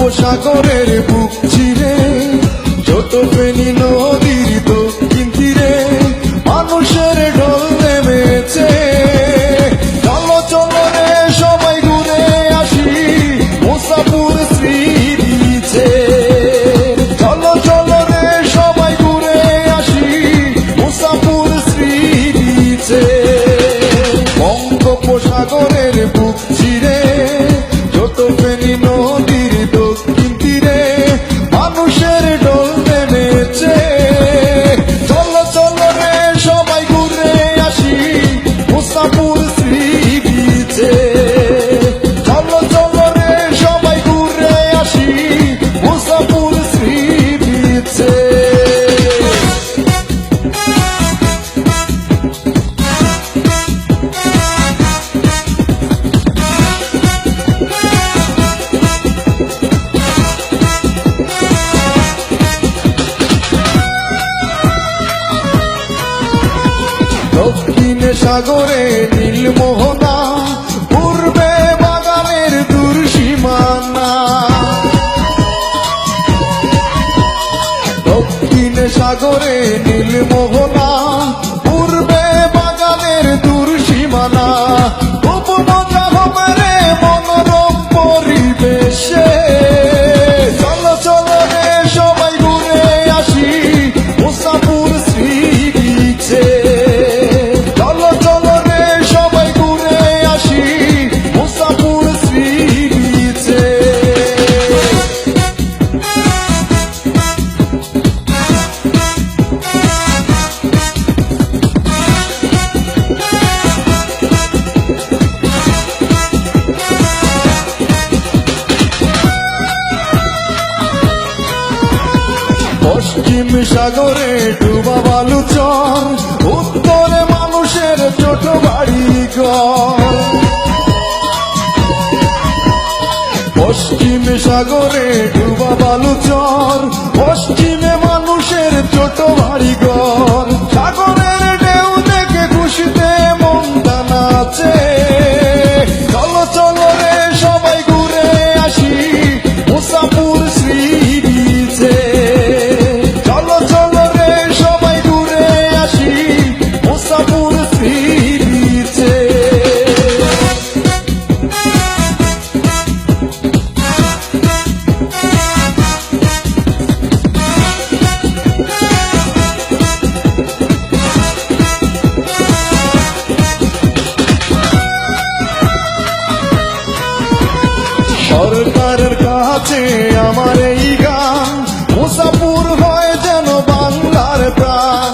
বঙ্গোপসাগরের বুক চিরে যত ফেনী নদীর দক্ষিণ তীরে মানুষের ঢল নেমেছে। চলো চলো রে সবাই ঘুরে আসি মুসাপুর শ্রী বিচে। চলো চলো রে সবাই ঘুরে আসি মুসাপুর শ্রী বিচে। বঙ্গোপসাগরের বুক চিরে যত ফেনী নদীর দক্ষিণ তীরে মানুষের ঢল নেমেছে। চলো চলো রে সবাই ঘুরে আসি মুসাপুর শ্রী বিচে। চলো চলো রে সবাই ঘুরে আসি মুসাপুর শ্রী বিচে। দক্ষিণে সাগরে নীল মোহনা পূর্বে বাগানের দূর সীমানা। দক্ষিণে সাগরে নীল মোহনা পূর্বে বাগানের দূর সীমানা। খুব মজা হবে রে মনোরম পরিবেশে। চলো চলো রে সবাই ঘুরে আসি মুসাপুর শ্রী বিচে। চলো চলো রে সবাই ঘুরে আসি মুসাপুর শ্রী বিচে। পশ্চিম সাগরে ডুবা বালুচর উত্তরে মানুষের ছোট বাড়ি ঘর। পশ্চিম সাগরে ডুবা বালুচর পশ্চিমে মানুষের ছোট বাড়ি ঘর। সাগরের ঢেউ দেখে খুশিতে মনটা নাচে। চলো চলো রে সবাই ঘুরে আসি মুসাপুর শ্রী বিচে। চলো চলো রে সবাই ঘুরে আসি মুসাপুর শ্রী বিচে। সরকারের কাছে আমার এই গান মুসাপুর হয় যেন বাংলার প্রাণ।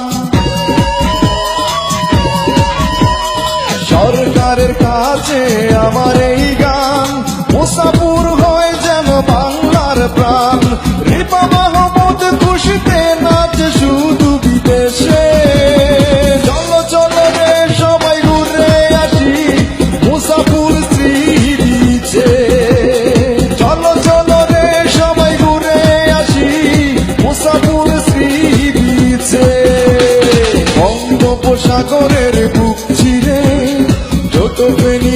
সরকারের কাছে আমার এই গান মুসাপুর হয় যেন বাংলার প্রাণ। রিপা মাহমুদ খুশিতে নাচে শুধু বিদেশে। চলো চলো রে সবাই ঘুরে আসি মুসাপুর শ্রী বিচে। চলো চলো রে সবাই ঘুরে আসি মুসাপুর শ্রী বিচে। বঙ্গোপসাগরের বুক চিরে যত ফেনী